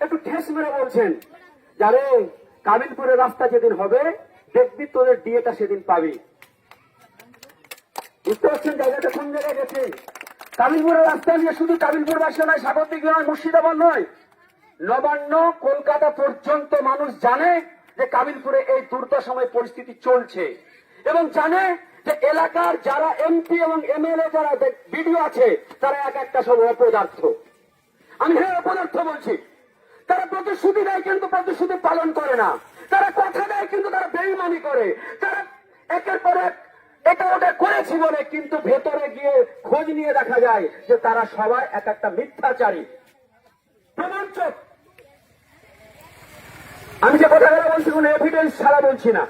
একটু ঠেস মেরে বলছেন, যারে কাবিলপুরের রাস্তা যেদিন হবে দেখবি তোদের ডিএটা সেদিন পাবি। বুঝতে পারছেন জায়গাটা কোন জায়গায় গেছে? কাবিলপুরের রাস্তা নিয়ে শুধু কাবিলপুরবাসী নয়, স্বাগতিক নয়, মুর্শিদাবাদ নয়, নবান্ন কলকাতা পর্যন্ত মানুষ জানে যে কাবিলপুরে এই দুর্দশাময় পরিস্থিতি চলছে, এবং জানে যে এলাকার যারা এমপি এবং এমএলএ যারা বিডিও আছে তারা এক একটা সব অপদার্থ। আমি অপদার্থ বলছি। তারা প্রতিশ্রুতি দেয় কিন্তু প্রতিশ্রুতি পালন করে না, তারা কথা দেয় কিন্তু তারা বেঈমানি করে, তারা একের পর এক এটা ওটা করেছি বলে কিন্তু ভেতরে গিয়ে খোঁজ নিয়ে দেখা যায় যে তারা সবাই এক একটা মিথ্যাচারী প্রমাণচক। আমি যে কথাগুলো বলছি কোন এভিডেন্স ছাড়া বলছি না,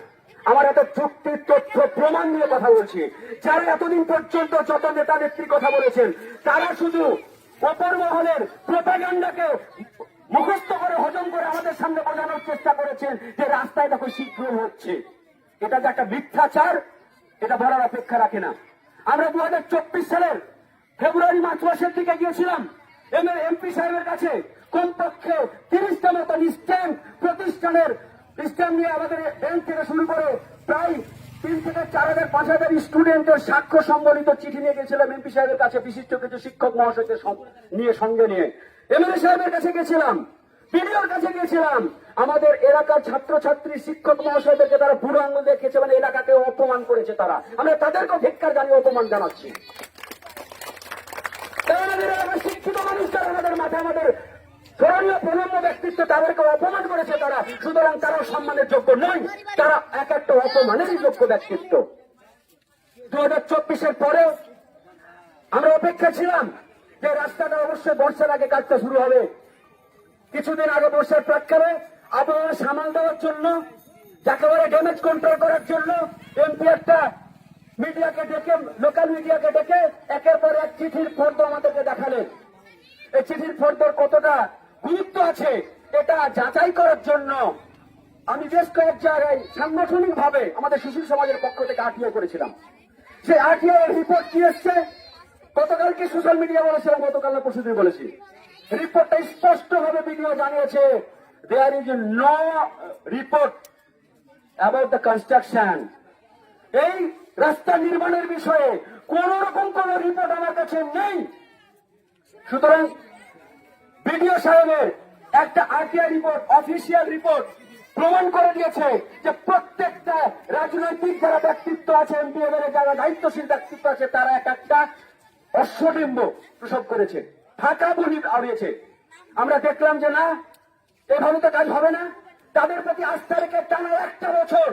আমার এত যুক্তি তথ্য প্রমাণ নিয়ে কথা বলছি। যারা এতদিন পর্যন্ত যত নেতা নেত্রীর কথা বলেছেন তারা শুধু অপর মহলের প্রোপাগান্ডাকে মুখস্থ করে হজম করে আমাদের সামনে বোঝানোর চেষ্টা করেছেন যে রাস্তায় দেখো শীঘ্র হচ্ছে। এটা যে একটা মিথ্যাচার এটা বলার অপেক্ষা রাখে না। আমরা 2024 সালের ফেব্রুয়ারি মার্চ মাসের দিকে গিয়েছিলাম এমপি সাহেবের কাছে, কমপক্ষে 30টা মতন স্ট্যাম্প প্রতিষ্ঠানের স্ট্যাম্প নিয়ে আমাদের ব্যাংক থেকে শুরু করে প্রায় 3 থেকে 4,000 5,000 স্টুডেন্টের সাক্ষ্য সম্বলিত চিঠি নিয়ে গেছিলাম এমপি সাহেবের কাছে, বিশিষ্ট কিছু শিক্ষক মহাশয়কে নিয়ে সঙ্গে নিয়ে এমএলএ সাহেবের কাছে গেছিলাম, বিডিওর কাছে গিয়েছিলাম। আমাদের এলাকার ছাত্রছাত্রী শিক্ষক মহাশয়দেরকে তারা বুড়ো আঙুল দেখিয়েছে, মানে এলাকাকে অপমান করেছে তারা। আমরা তাদেরকেও ধিক্কার জানিয়ে অপমান জানাচ্ছি। আমাদের এলাকার শিক্ষিত মানুষ যারা আমাদের মাথায় আমাদের স্মরণীয় প্রণম্য ব্যক্তিত্ব তাদেরকে অপমান করেছে তারা, সুতরাং তারাও সম্মানের যোগ্য নয়, তারা এক একটা অপমানেরই যোগ্য ব্যক্তিত্ব। 2024-এর পরে আমরা অপেক্ষা ছিলাম যে রাস্তাটা অবশ্যই বর্ষার আগে কাজটা শুরু হবে। কিছুদিন আগে বর্ষার প্রাক্কালে আবহাওয়া সামাল দেওয়ার জন্য, যাকে বলে ড্যামেজ কন্ট্রোল করার জন্য এমপি একটা মিডিয়াকে ডেকে, লোকাল মিডিয়াকে ডেকে একের পর এক চিঠির ফর্দ আমাদেরকে দেখালেন। এই চিঠির ফর্দর কতটা গুরুত্ব আছে এটা যাচাই করার জন্য আমি বেশ কয়েক জায়গায় সাংগঠনিক ভাবে আমাদের শিশু সমাজের পক্ষ থেকে আরটিআই করেছিলাম। সেই আরটিআই এর রিপোর্ট কি এসছে গতকালকে সোশ্যাল মিডিয়া বলেছিলাম, গতকাল না পরশুদিন বলেছি। রিপোর্টটা স্পষ্ট ভাবে ভিডিও জানিয়েছে there is no report about the construction. এই রাস্তা নির্মাণের বিষয়ে কোন রকম কোন রিপোর্ট আমার কাছে নেই। সুতরাং বিডিও সাহেবের একটা আরটিআই রিপোর্ট, অফিসিয়াল রিপোর্ট প্রমাণ করে দিয়েছে যে প্রত্যেকটা রাজনৈতিক যারা ব্যক্তিত্ব আছে, এমপি এমএলএ যারা দায়িত্বশীল ব্যক্তিত্ব আছে, তারা এক একটা অশ্বডিম্ব প্রসব করেছে, ফাঁকা বলি আড়িয়েছে। আমরা দেখলাম যে না, এভাবে তো কাজ হবে না। তাদের প্রতি আস্থা রেখে টানা একটা বছর